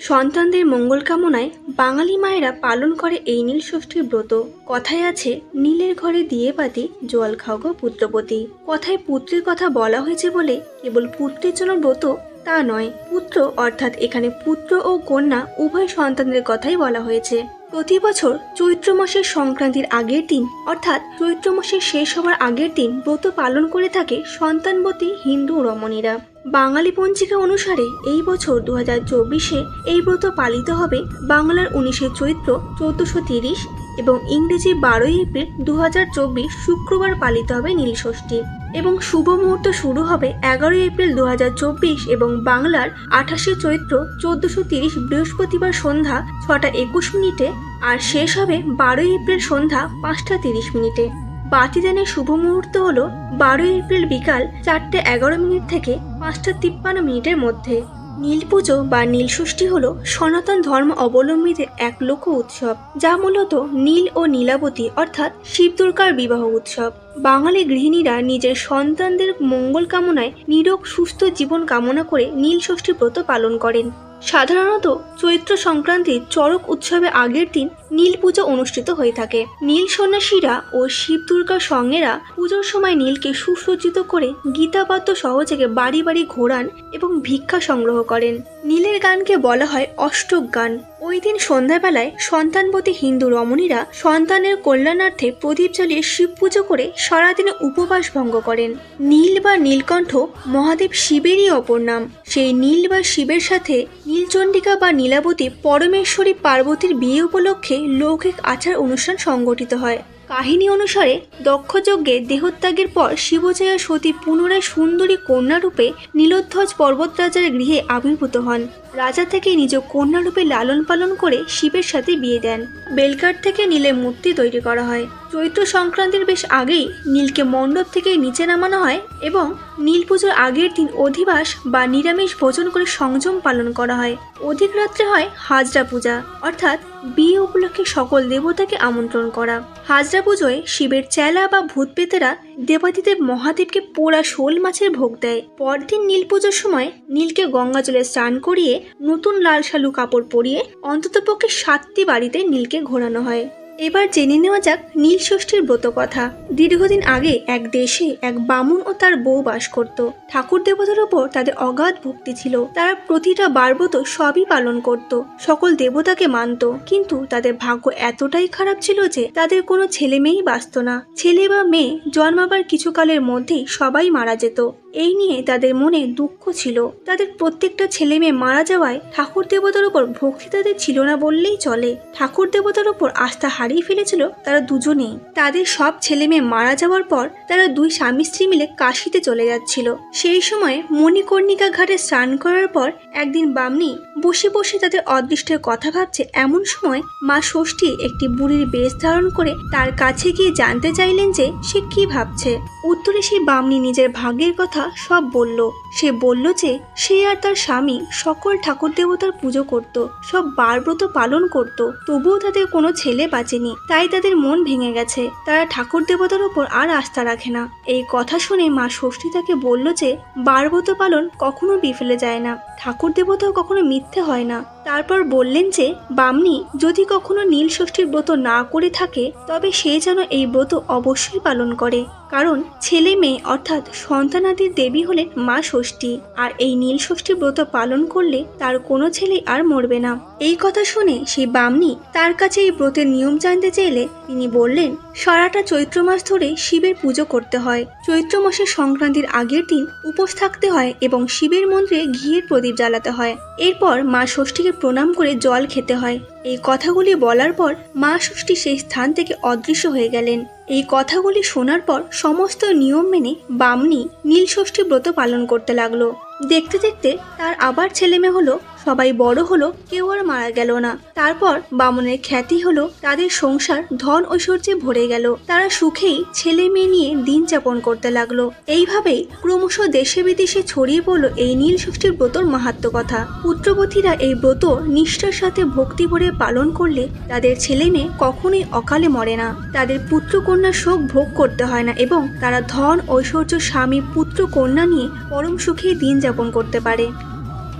সন্তানদের মঙ্গল কামনায় বাঙালি মায়েরা পালন করে এই নীল ষষ্ঠীর ব্রত। কথায় আছে, নীলের ঘরে দিয়ে বাতি জল খাও গো পুত্রবতী। কথায় পুত্রের কথা বলা হয়েছে বলে কেবল পুত্রের জন্য ব্রত তা নয়, পুত্র অর্থাৎ এখানে পুত্র ও কন্যা উভয় সন্তানদের কথাই বলা হয়েছে। প্রতি বছর চৈত্র মাসের সংক্রান্তির আগের দিন অর্থাৎ চৈত্র মাসের শেষ হওয়ার আগের দিন ব্রত পালন করে থাকে সন্তানবতী হিন্দু রমণীরা। বাঙালি পঞ্জিকা অনুসারে এই বছর 2024-এ এই ব্রত পালিত হবে বাংলার 19শে চৈত্র 1430 এবং ইংরেজি 12ই এপ্রিল 2024 শুক্রবার পালিত হবে নীলষষ্ঠী এবং শুভ মুহূর্ত শুরু হবে 11ই এপ্রিল 2024 এবং বাংলার 28শে চৈত্র 1430 বৃহস্পতিবার সন্ধ্যা 6:21 আর শেষ হবে 12ই এপ্রিল সন্ধ্যা 5:30। বাতিদানের শুভ মুহূর্ত হল 12ই এপ্রিল বিকাল 4:11 থেকে 5:53 মধ্যে। নীল পুজো বা নীলষষ্ঠী হল সনাতন ধর্ম অবলম্বীদের এক লোক উৎসব, যা মূলত নীল ও নীলাবতী অর্থাৎ শিব দুর্গার বিবাহ উৎসব। বাঙালি গৃহিণীরা নিজের সন্তানদের মঙ্গল কামনায় নিরোগ সুস্থ জীবন কামনা করে নীলষষ্ঠী ব্রত পালন করেন। সাধারণত চৈত্র সংক্রান্তির চড়ক উৎসবের আগের দিন নীল পুজো অনুষ্ঠিত হয়ে থাকে। নীল সন্ন্যাসীরা ও শিব দুর্গার সঙ্গেরা পুজোর সময় নীলকে সুসজ্জিত করে গীতাবাদ্য সহযোগে বাড়ি বাড়ি ঘোরান এবং ভিক্ষা সংগ্রহ করেন। নীলের গানকে বলা হয় অষ্টক গান। ওই দিন সন্ধ্যাবেলায় সন্তানবতী হিন্দু রমণীরা সন্তানের কল্যাণার্থে প্রদীপ জ্বালিয়ে শিব পুজো করে সারাদিনে উপবাস ভঙ্গ করেন। নীল বা নীলকণ্ঠ মহাদেব শিবেরই অপর নাম। সেই নীল বা শিবের সাথে নীলচণ্ডিকা বা নীলাবতী পরমেশ্বরী পার্বতীর বিয়ে উপলক্ষে লৌকিক আচার অনুষ্ঠান সংগঠিত হয়। কাহিনী অনুসারে দক্ষযজ্ঞে দেহত্যাগের পর শিবজয়া সতী পুনরায় সুন্দরী কন্যারূপে নীলোধ্বজ পর্বতরাজার গৃহে আবির্ভূত হন। রাজা থেকে নিজ কন্যারূপে লালন পালন করে শিবের সাথে বিয়ে দেন। বেলকাঠ থেকে নীলের মূর্তি তৈরি করা হয়। চৈত্র সংক্রান্তির বেশ আগেই নীলকে মণ্ডপ থেকে নিচে নামানো হয় এবং নীল পুজোর আগের দিন অধিবাস বা নিরামিষ ভোজন করে সংযম পালন করা হয়। অধিক রাত্রে হয় হাজরা পূজা অর্থাৎ বিয়ে উপলক্ষে সকল দেবতাকে আমন্ত্রণ করা। হাজরা পুজোয় শিবের চেলা বা ভূত পেতেরা দেবাদিদেব মহাদেবকে পোড়া শোল মাছের ভোগ দেয়। পরদিন নীল পুজোর সময় নীলকে গঙ্গা জলে স্নান করিয়ে নতুন লাল শালু কাপড় পরিয়ে অন্ততপক্ষে 7টি বাড়িতে নীলকে ঘোরানো হয়। এবার জেনে নেওয়া যাক নীল ষষ্ঠীর ব্রত কথা। দীর্ঘদিন আগে এক দেশে এক বামুন ও তার বউ বাস করত। ঠাকুর দেবতার ওপর তাদের অগাধ ভক্তি ছিল। তারা প্রতিটা বারব্রত সবই পালন করত, সকল দেবতাকে মানত, কিন্তু তাদের ভাগ্য এতটাই খারাপ ছিল যে তাদের কোনো ছেলে মেয়েই বাঁচত না। ছেলে বা মেয়ে জন্মাবার কিছুকালের মধ্যেই সবাই মারা যেত। এই নিয়ে তাদের মনে দুঃখ ছিল। তাদের প্রত্যেকটা ছেলে মেয়ে মারা যাওয়ায় ঠাকুর দেবতার উপর ভক্তি তাদের ছিল না বললেই চলে। ঠাকুর দেবতার উপর আস্থা হারিয়ে ফেলেছিল তারা দুজনেই। তাদের সব ছেলে মেয়ে মারা যাওয়ার পর তারা দুই স্বামী স্ত্রী মিলে কাশিতে চলে যাচ্ছিল। সেই সময় মণিকর্ণিকা ঘাটে স্নান করার পর একদিন বামনী বসে বসে তাদের অদৃষ্টের কথা ভাবছে। এমন সময় মা ষষ্ঠী একটি বুড়ির বেশ ধারণ করে তার কাছে গিয়ে জানতে চাইলেন যে সে কি ভাবছে। উত্তরে সেই বামনী নিজের ভাগ্যের কথা সব বলল। সে বলল যে সে আর তার স্বামী সকল ঠাকুর দেবতার পুজো করত, সব বারব্রত পালন করত, তবুও তাদের কোনো ছেলে বাঁচেনি। তাই তাদের মন ভেঙে গেছে। তারা ঠাকুর দেবতার উপর আর আস্থা রাখে না। এই কথা শুনে মা ষষ্ঠী তাকে বলল যে বারব্রত পালন কখনো বিফলে যায় না, ঠাকুর দেবতাও কখনো মিথ্যে হয় না। তারপর বললেন যে বামনী যদি কখনো নীল ষষ্ঠীর ব্রত না করে থাকে তবে সে যেন এই ব্রত অবশ্যই পালন করে, কারণ ছেলে মেয়ে অর্থাৎ সন্তানাদির দেবী হলেন মা ষষ্ঠী, আর এই নীল ষষ্ঠী ব্রত পালন করলে তার কোনো ছেলে আর মরবে না। এই কথা শুনে সেই বামনী তার কাছে এই ব্রতের নিয়ম জানতে চাইলে তিনি বললেন সারাটা চৈত্র মাস ধরে শিবের পুজো করতে হয়। চৈত্র মাসের সংক্রান্তির আগের দিন উপোস থাকতে হয় এবং শিবের মন্দিরে ঘিয়ের প্রদীপ জ্বালাতে হয়। এরপর মা ষষ্ঠীকে প্রণাম করে জল খেতে হয়। এই কথাগুলি বলার পর মা ষষ্ঠী সেই স্থান থেকে অদৃশ্য হয়ে গেলেন। এই কথাগুলি শোনার পর সমস্ত নিয়ম মেনে বামনী নীল ষষ্ঠী ব্রত পালন করতে লাগলো। দেখতে দেখতে তার আবার ছেলে মেয়ে হলো, সবাই বড় হলো, কেউ আর মারা গেল না। তারপর বামনের খ্যাতি হলো, তাদের সংসার ধন ঐশ্বর্যে ভরে গেল। তারা সুখেই ছেলে মেয়ে নিয়ে দিন যাপন করতে লাগলো। এইভাবেই ক্রমশ দেশে বিদেশে ছড়িয়ে পড়লো এই নীল ষষ্ঠীর ব্রতর মাহাত্ম্য কথা। পুত্রবতীরা এই ব্রত নিষ্ঠার সাথে ভক্তি ভরে পালন করলে তাদের ছেলে মেয়ে কখনোই অকালে মরে না, তাদের পুত্র কন্যার শোক ভোগ করতে হয় না এবং তারা ধন ঐশ্বর্য স্বামী পুত্র কন্যা নিয়ে পরম সুখে দিন যাপন করতে পারে।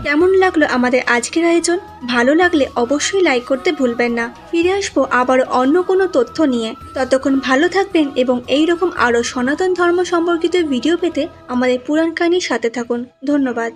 কেমন লাগলো আমাদের আজকের আয়োজন? ভালো লাগলে অবশ্যই লাইক করতে ভুলবেন না। ফিরে আসবো আবারও অন্য কোনো তথ্য নিয়ে। ততক্ষণ ভালো থাকবেন এবং এই রকম আরও সনাতন ধর্ম সম্পর্কিত ভিডিও পেতে আমাদের পুরাণ কাহিনীর সাথে থাকুন। ধন্যবাদ।